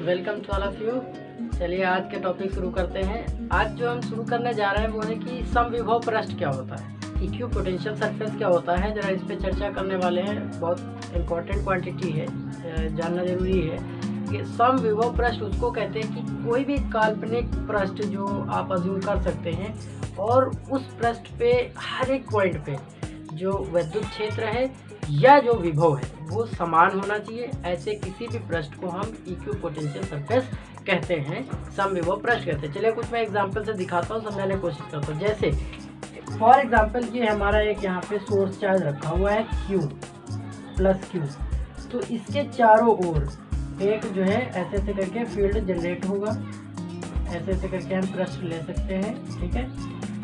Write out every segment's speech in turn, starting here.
Welcome to all of you. चलिए आज के टॉपिक शुरू करते हैं। आज जो हम शुरू करने जा रहे हैं वो है कि समविभव पृष्ठ क्या होता है, इक्यू पोटेंशियल सरफेस क्या होता है। जरा इस पे चर्चा करने वाले हैं। बहुत इम्पोर्टेंट क्वांटिटी है, जानना जरूरी है कि समविभव पृष्ठ उसको कहते हैं कि कोई भी काल्पनिक पृष्ठ जो आप अज्यूम कर सकते हैं और उस पृष्ठ पे हर एक पॉइंट पे जो विद्युत क्षेत्र है या जो विभव है वो समान होना चाहिए। ऐसे किसी भी पृष्ठ को हम इक्यू पोटेंशियल सरफेस कहते हैं, समविभव पृष्ठ कहते हैं। चलिए कुछ मैं एग्जांपल से दिखाता हूँ, समझाने की कोशिश करता हूँ। जैसे फॉर एग्जांपल ये हमारा एक यहाँ पे सोर्स चार्ज रखा हुआ है Q प्लस Q, तो इसके चारों ओर एक जो है ऐसे ऐसे करके फील्ड जनरेट होगा। ऐसे ऐसे करके हम पृष्ठ ले सकते हैं, ठीक है।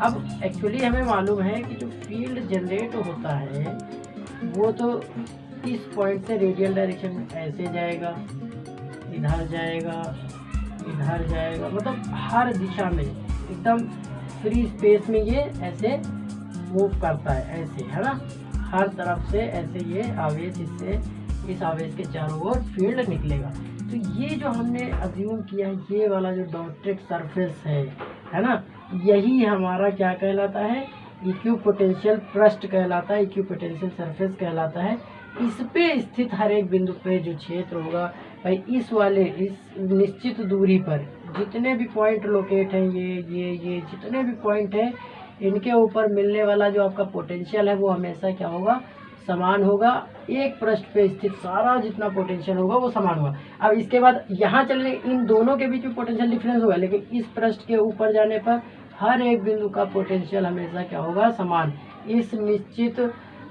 अब एक्चुअली हमें मालूम है कि जो फील्ड जनरेट होता है वो तो इस पॉइंट से रेडियल डायरेक्शन में ऐसे जाएगा, इधर जाएगा, इधर जाएगा, मतलब हर दिशा में एकदम फ्री स्पेस में ये ऐसे मूव करता है, ऐसे, है ना। हर तरफ से ऐसे ये आवेश, इससे इस आवेश के चारों ओर फील्ड निकलेगा। तो ये जो हमने अज्यूम किया है, ये वाला जो डॉटेड सरफेस है ना, यही हमारा क्या कहलाता है, इक्यू पोटेंशियल पृष्ठ कहलाता है, इक्यू पोटेंशियल सरफेस कहलाता है। इस पे स्थित हर एक बिंदु पे जो क्षेत्र होगा भाई, इस निश्चित दूरी पर जितने भी पॉइंट लोकेट हैं, ये जितने भी पॉइंट हैं, इनके ऊपर मिलने वाला जो आपका पोटेंशियल है वो हमेशा क्या होगा, समान होगा। एक पृष्ठ पे स्थित सारा जितना पोटेंशियल होगा वो समान होगा। अब इसके बाद यहाँ चलने इन दोनों के बीच में पोटेंशियल डिफरेंस होगा, लेकिन इस पृष्ठ के ऊपर जाने पर हर एक बिंदु का पोटेंशियल हमेशा क्या होगा, समान। इस निश्चित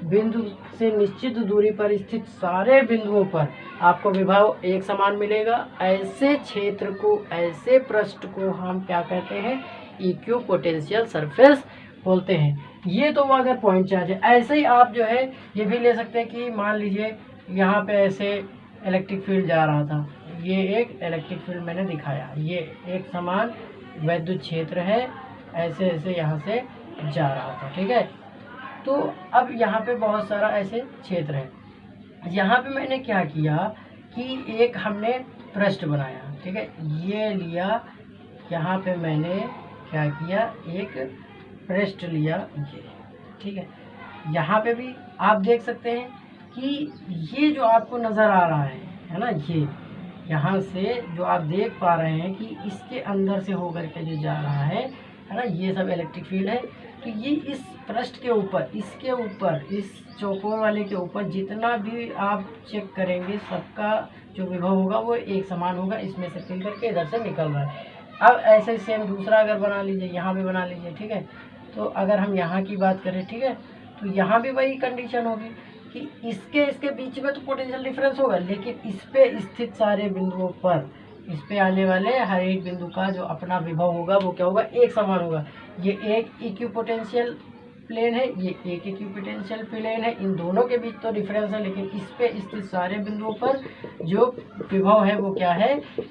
बिंदु से निश्चित दूरी पर स्थित सारे बिंदुओं पर आपको विभव एक समान मिलेगा। ऐसे क्षेत्र को, ऐसे पृष्ठ को हम क्या कहते हैं, इक्यू पोटेंशियल सरफेस बोलते हैं। ये तो अगर पॉइंट चार्ज है। ऐसे ही आप जो है ये भी ले सकते हैं कि मान लीजिए यहाँ पे ऐसे इलेक्ट्रिक फील्ड जा रहा था, ये एक इलेक्ट्रिक फील्ड मैंने दिखाया, ये एक समान वैद्युत क्षेत्र है, ऐसे ऐसे यहाँ से जा रहा था, ठीक है। तो अब यहाँ पे बहुत सारा ऐसे क्षेत्र है। यहाँ पे मैंने क्या किया कि एक हमने पृष्ठ बनाया, ठीक है, ये लिया। यहाँ पे मैंने क्या किया, एक पृष्ठ लिया, ये, ठीक है। यहाँ पे भी आप देख सकते हैं कि ये जो आपको नज़र आ रहा है ना, ये यहाँ से जो आप देख पा रहे हैं कि इसके अंदर से होकर के जो जा रहा है ना, ये सब इलेक्ट्रिक फील्ड है। तो ये इस पृष्ठ के ऊपर, इसके ऊपर, इस चौकोर वाले के ऊपर जितना भी आप चेक करेंगे, सबका जो विभव होगा वो एक समान होगा। इसमें से फिल करके इधर से निकल रहा है। अब ऐसे सेम दूसरा अगर बना लीजिए, यहाँ भी बना लीजिए, ठीक है। तो अगर हम यहाँ की बात करें, ठीक है, तो यहाँ भी वही कंडीशन होगी कि इसके बीच में तो पोटेंशियल डिफरेंस होगा, लेकिन इस पे स्थित सारे बिंदुओं पर, इस पे आने वाले हर एक बिंदु का जो अपना विभव होगा वो क्या होगा, एक समान होगा। ये एक इक्यू पोटेंशियल प्लेन है, ये एक इक्यू पोटेंशियल प्लेन है, इन दोनों के बीच तो डिफरेंस है, लेकिन इस पे स्थित सारे बिंदुओं पर जो विभव है वो क्या है,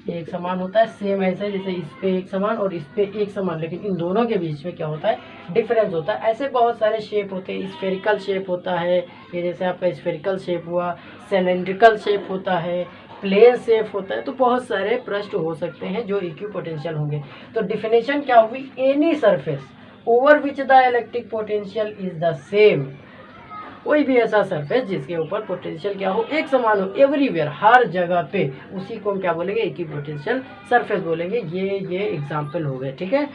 एक समान होता है। सेम ऐसे जैसे इस पे एक समान और इस पे एक समान, लेकिन इन दोनों के बीच में क्या होता है, डिफरेंस होता है। ऐसे बहुत सारे शेप होते हैं। स्फेरिकल शेप होता है, ये जैसे आपका स्फेरिकल शेप हुआ, सिलेंड्रिकल शेप होता है, प्लेन शेप होता है। तो बहुत सारे पृष्ठ हो सकते हैं जो इक्यू पोटेंशियल होंगे। तो डिफिनेशन क्या हुई, any surface over which the electric potential is the same. कोई भी ऐसा सरफेस जिसके ऊपर पोटेंशियल क्या हो, एक समान हो, एवरीवेयर, हर जगह पे, उसी को हम क्या बोलेंगे, इक्यू पोटेंशियल सरफेस बोलेंगे। ये एग्जाम्पल हो गए, ठीक है।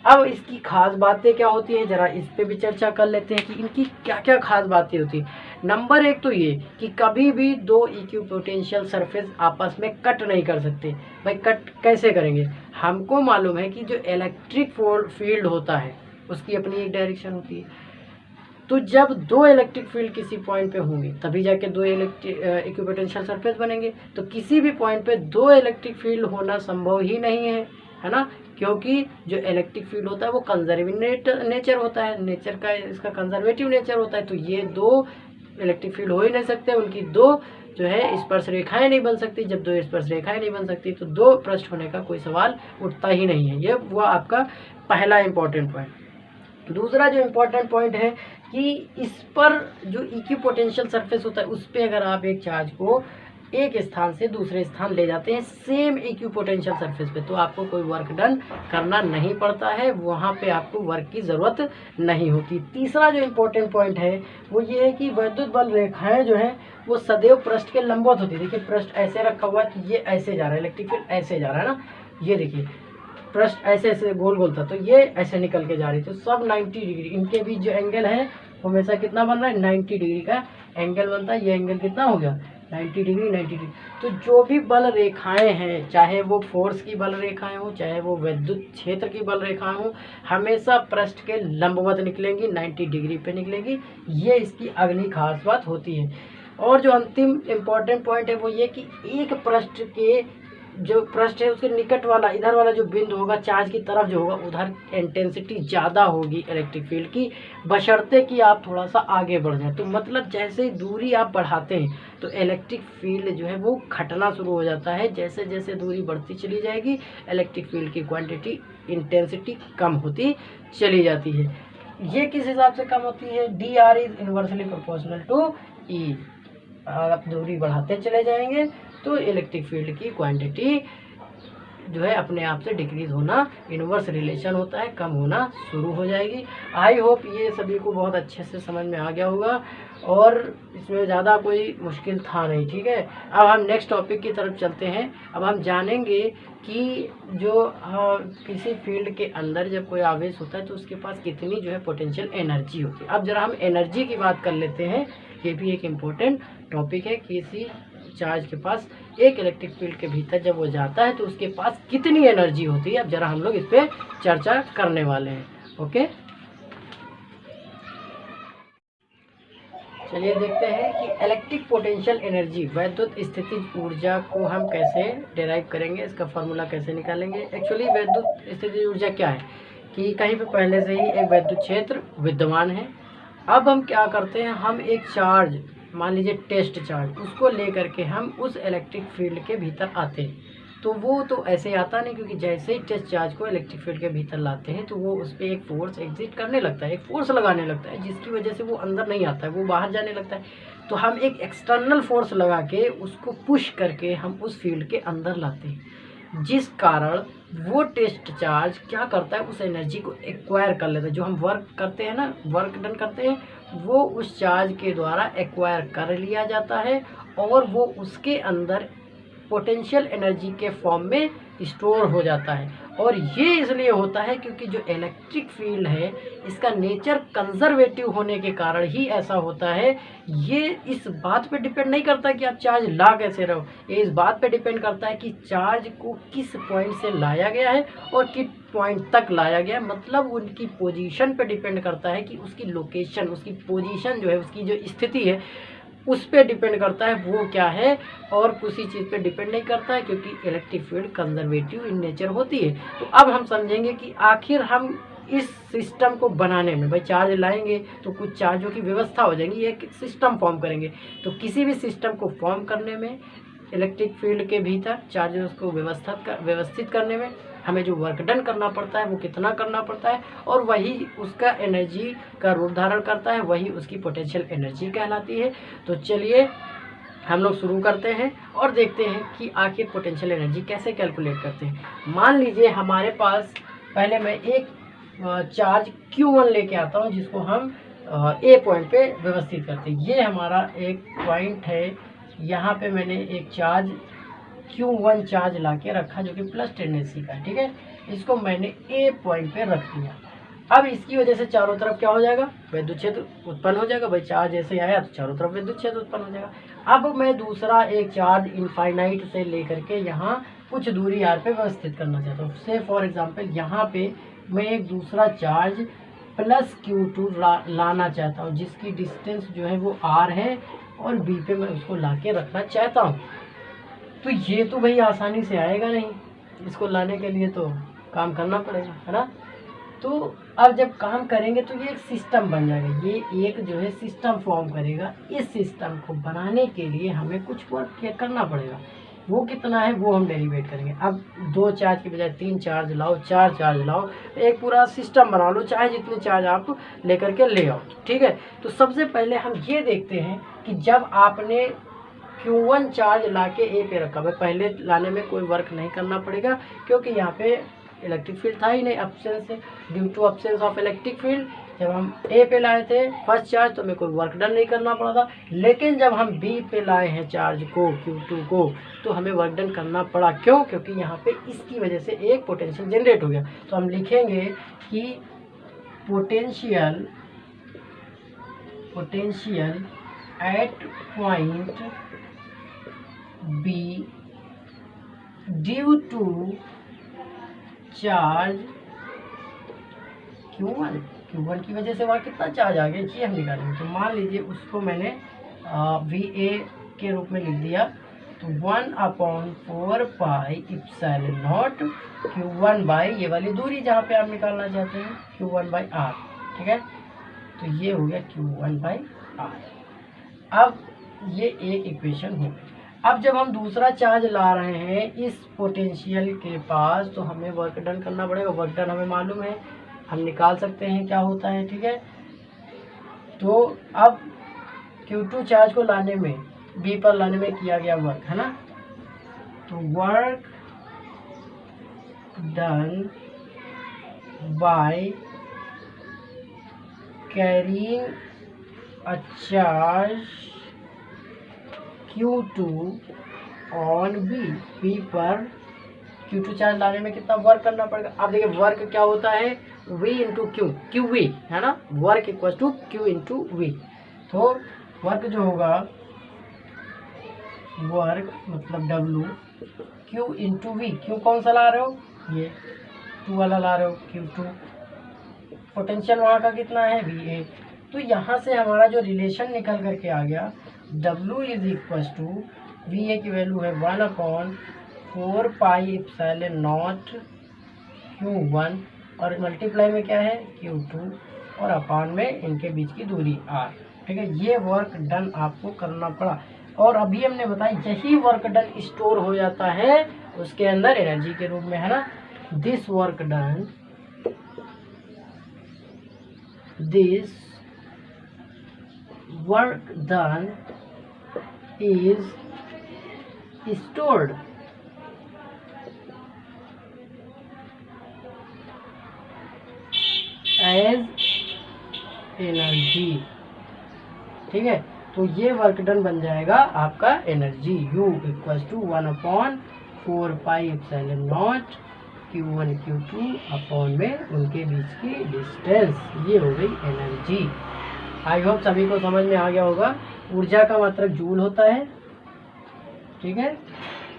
अब इसकी खास बातें क्या होती हैं, जरा इस पे भी चर्चा कर लेते हैं कि इनकी क्या क्या खास बातें होती हैं। नंबर एक तो ये कि कभी भी दो इक्यू पोटेंशियल सरफेस आपस में कट नहीं कर सकते। भाई कट कैसे करेंगे, हमको मालूम है कि जो इलेक्ट्रिक फील्ड होता है उसकी अपनी एक डायरेक्शन होती है। तो जब दो इलेक्ट्रिक फील्ड किसी पॉइंट पे होंगे तभी जाके दो इक्यू पोटेंशियल सरफेस बनेंगे। तो किसी भी पॉइंट पे दो इलेक्ट्रिक फील्ड होना संभव ही नहीं है ना, क्योंकि जो इलेक्ट्रिक फील्ड होता है वो कंजर्वेटिव नेचर होता है, नेचर का इसका कंजर्वेटिव नेचर होता है। तो ये दो इलेक्ट्रिक फील्ड हो ही नहीं सकते, उनकी दो जो है स्पर्श रेखाएं नहीं बन सकती। जब दो स्पर्श रेखाएं नहीं बन सकती तो दो पृष्ठ होने का कोई सवाल उठता ही नहीं है। ये वो आपका पहला इंपॉर्टेंट पॉइंट। दूसरा जो इम्पोर्टेंट पॉइंट है कि इस पर जो इक्यू पोटेंशियल सरफेस होता है उस पर अगर आप एक चार्ज को एक स्थान से दूसरे स्थान ले जाते हैं सेम इक्विपोटेंशियल सरफेस पे, तो आपको कोई वर्क डन करना नहीं पड़ता है, वहाँ पे आपको वर्क की ज़रूरत नहीं होती। तीसरा जो इम्पोर्टेंट पॉइंट है वो ये है कि वैद्युत बल रेखाएं जो हैं वो सदैव पृष्ठ के लंबवत होती है। देखिए पृष्ठ ऐसे रखा हुआ है तो ये ऐसे जा रहा है, इलेक्ट्रिक फील्ड ऐसे जा रहा है ना, ये देखिए पृष्ठ ऐसे ऐसे गोल गोल था तो ये ऐसे निकल के जा रही, तो सब 90 डिग्री, इनके बीच जो एंगल है वो हमेशा कितना बन रहा है, 90 डिग्री का एंगल बनता है। ये एंगल कितना हो गया, 90 डिग्री 90 डिग्री। तो जो भी बल रेखाएं हैं, चाहे वो फोर्स की बल रेखाएं हो, चाहे वो विद्युत क्षेत्र की बल रेखाएं हो, हमेशा पृष्ठ के लंबवत निकलेंगी, 90 डिग्री पे निकलेगी। ये इसकी अगली खास बात होती है। और जो अंतिम इम्पॉर्टेंट पॉइंट है वो ये कि एक पृष्ठ के जो पृष्ठ है उसके निकट वाला इधर वाला जो बिंदु होगा चार्ज की तरफ जो होगा उधर इंटेंसिटी ज़्यादा होगी इलेक्ट्रिक फील्ड की, बशर्ते कि आप थोड़ा सा आगे बढ़ जाए। तो मतलब जैसे ही दूरी आप बढ़ाते हैं तो इलेक्ट्रिक फील्ड जो है वो घटना शुरू हो जाता है। जैसे जैसे दूरी बढ़ती चली जाएगी इलेक्ट्रिक फील्ड की क्वांटिटी इंटेंसिटी कम होती चली जाती है। ये किस हिसाब से कम होती है, dr is inversely proportional to E। आप दूरी बढ़ाते चले जाएंगे तो इलेक्ट्रिक फील्ड की क्वांटिटी जो है अपने आप से डिक्रीज होना, इन्वर्स रिलेशन होता है, कम होना शुरू हो जाएगी। आई होप ये सभी को बहुत अच्छे से समझ में आ गया होगा और इसमें ज़्यादा कोई मुश्किल था नहीं। ठीक है, अब हम नेक्स्ट टॉपिक की तरफ चलते हैं। अब हम जानेंगे कि जो किसी फील्ड के अंदर जब कोई आवेश होता है तो उसके पास कितनी जो है पोटेंशियल एनर्जी होती है। अब जरा हम एनर्जी की बात कर लेते हैं, ये भी एक इम्पोर्टेंट टॉपिक है। किसी चार्ज के पास एक इलेक्ट्रिक फील्ड के भीतर जब वो जाता है तो उसके पास कितनी एनर्जी होती है, अब जरा हम लोग इस पर चर्चा करने वाले हैं। ओके, चलिए देखते हैं कि इलेक्ट्रिक पोटेंशियल एनर्जी, वैद्युत स्थितिज ऊर्जा को हम कैसे डिराइव करेंगे, इसका फॉर्मूला कैसे निकालेंगे। एक्चुअली वैद्युत स्थितिज ऊर्जा क्या है कि कहीं पे पहले से ही एक वैद्युत क्षेत्र विद्यमान है। अब हम क्या करते हैं, हम एक चार्ज, मान लीजिए टेस्ट चार्ज, उसको लेकर के हम उस इलेक्ट्रिक फील्ड के भीतर आते हैं। तो वो तो ऐसे आता नहीं, क्योंकि जैसे ही टेस्ट चार्ज को इलेक्ट्रिक फील्ड के भीतर लाते हैं तो वो उस पर एक फोर्स एग्जिट करने लगता है, एक फोर्स लगाने लगता है, जिसकी वजह से वो अंदर नहीं आता है, वो बाहर जाने लगता है। तो हम एक एक्सटर्नल फोर्स लगा के उसको पुश करके हम उस फील्ड के अंदर लाते हैं, जिस कारण वो टेस्ट चार्ज क्या करता है, उस एनर्जी को एक्वायर कर लेता है। जो हम वर्क करते हैं ना, वर्क डन करते हैं, वो उस चार्ज के द्वारा एक्वायर कर लिया जाता है और वो उसके अंदर पोटेंशियल एनर्जी के फॉर्म में स्टोर हो जाता है। और ये इसलिए होता है क्योंकि जो इलेक्ट्रिक फील्ड है इसका नेचर कंजर्वेटिव होने के कारण ही ऐसा होता है। ये इस बात पे डिपेंड नहीं करता कि आप चार्ज ला कैसे रहो, ये इस बात पे डिपेंड करता है कि चार्ज को किस पॉइंट से लाया गया है और किस पॉइंट तक लाया गया है। मतलब उनकी पोजीशन पे डिपेंड करता है कि उसकी लोकेशन, उसकी पोजीशन जो है, उसकी जो स्थिति है उस पर डिपेंड करता है वो क्या है, और किसी चीज़ पे डिपेंड नहीं करता है, क्योंकि electric field conservative in nature होती है। तो अब हम समझेंगे कि आखिर हम इस सिस्टम को बनाने में, भाई चार्ज लाएंगे तो कुछ चार्जों की व्यवस्था हो जाएगी, एक सिस्टम फॉर्म करेंगे। तो किसी भी सिस्टम को फॉर्म करने में, इलेक्ट्रिक फील्ड के भीतर चार्जेस को व्यवस्थित करने में हमें जो वर्क डन करना पड़ता है वो कितना करना पड़ता है, और वही उसका एनर्जी का रूप धारण करता है, वही उसकी पोटेंशियल एनर्जी कहलाती है। तो चलिए हम लोग शुरू करते हैं और देखते हैं कि आखिर पोटेंशियल एनर्जी कैसे कैलकुलेट करते हैं। मान लीजिए हमारे पास, पहले मैं एक चार्ज Q1 लेके आता हूँ जिसको हम A पॉइंट पे व्यवस्थित करते हैं। ये हमारा एक पॉइंट है, यहाँ पे मैंने एक चार्ज Q1 चार्ज लाके रखा जो कि प्लस टेंडेंसी का, ठीक है। इसको मैंने A पॉइंट पे रख दिया। अब इसकी वजह से चारों तरफ क्या हो जाएगा, विद्युत क्षेत्र उत्पन्न हो जाएगा। भाई चार्ज जैसे आया तो चारों तरफ विद्युत क्षेत्र उत्पन्न हो जाएगा। अब मैं दूसरा एक चार्ज इनफाइनाइट से लेकर के यहाँ कुछ दूरी R पे व्यवस्थित करना चाहता हूँ। से फॉर एग्जाम्पल यहाँ पे मैं एक दूसरा चार्ज प्लस Q2 लाना चाहता हूँ, जिसकी डिस्टेंस जो है वो R है और B पे मैं उसको ला के रखना चाहता हूँ। तो ये तो भाई आसानी से आएगा नहीं, इसको लाने के लिए तो काम करना पड़ेगा, है ना। तो अब जब काम करेंगे तो ये एक सिस्टम बन जाएगा, ये एक जो है सिस्टम फॉर्म करेगा। इस सिस्टम को बनाने के लिए हमें कुछ वर्क करना पड़ेगा, वो कितना है वो हम डेरिवेट करेंगे। अब 2 चार्ज की बजाय 3 चार्ज लाओ, 4 चार्ज लाओ, एक पूरा सिस्टम बना लो, चाहे जितने चार्ज आप लेकर के ले आओ, ठीक है। तो सबसे पहले हम ये देखते हैं कि जब आपने Q1 चार्ज लाके ए पे रखा है। पहले लाने में कोई वर्क नहीं करना पड़ेगा क्योंकि यहाँ पे इलेक्ट्रिक फील्ड था ही नहीं, absence due to absence of electric field. जब हम ए पे लाए थे फर्स्ट चार्ज तो हमें कोई वर्क डन नहीं करना पड़ा था, लेकिन जब हम बी पे लाए हैं चार्ज को Q2 को तो हमें वर्क डन करना पड़ा। क्यों? क्योंकि यहाँ पे इसकी वजह से एक पोटेंशियल जनरेट हो गया। तो हम लिखेंगे कि potential at point B due to charge Q1 की वजह से वहाँ कितना चार्ज आ गया ये हम निकालेंगे। तो मान लीजिए उसको मैंने VA के रूप में लिख दिया, तो 1/4 pi epsilon naught Q1 by ये वाली दूरी जहाँ पे आप निकालना चाहते हैं Q1 बाई R। ठीक है, तो ये हो गया Q1 बाई R। अब ये एक इक्वेशन हो गई। अब जब हम दूसरा चार्ज ला रहे हैं इस पोटेंशियल के पास तो हमें वर्क डन करना पड़ेगा। वर्क डन हमें मालूम है, हम निकाल सकते हैं क्या होता है। ठीक है, तो अब Q2 चार्ज को लाने में B पर लाने में किया गया वर्क है ना, तो work done by carrying a charge Q2 on B पर Q2 चार्ज लाने में कितना वर्क करना पड़ेगा। अब देखिए वर्क क्या होता है, V इंटू क्यू, QV है ना, work equal to Q into V। तो वर्क जो होगा, वर्क मतलब W Q into V। Q कौन सा ला रहे हो, ये 2 वाला ला रहे हो Q2। पोटेंशियल वहाँ का कितना है VA। तो यहाँ से हमारा जो रिलेशन निकल करके आ गया, W is equal to VA की वैल्यू है 1/4 पाई इप्सिलॉन नॉट Q1 और मल्टीप्लाई में क्या है Q2 और अपान में इनके बीच की दूरी R। ठीक है, ये वर्क डन आपको करना पड़ा। और अभी हमने बताया यही वर्क डन स्टोर हो जाता है उसके अंदर एनर्जी के रूप में है ना। This work done is stored as energy. ठीक है, तो ये वर्क डन बन जाएगा आपका energy U equal to 1/4 pi epsilon naught Q1 Q2 upon में उनके बीच की डिस्टेंस, ये हो गई एनर्जी। आई होप सभी को समझ में आ गया होगा। ऊर्जा का मात्रक जूल होता है। ठीक है,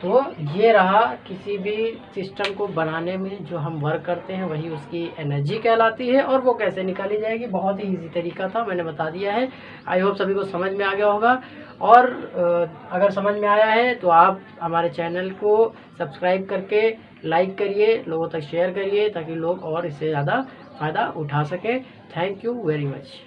तो ये रहा किसी भी सिस्टम को बनाने में जो हम वर्क करते हैं वही उसकी एनर्जी कहलाती है। और वो कैसे निकाली जाएगी, बहुत ही इजी तरीका था, मैंने बता दिया है। आई होप सभी को समझ में आ गया होगा। और अगर समझ में आया है तो आप हमारे चैनल को सब्सक्राइब करके लाइक करिए, लोगों तक शेयर करिए ताकि लोग और इससे ज़्यादा फ़ायदा उठा सकें। Thank you very much.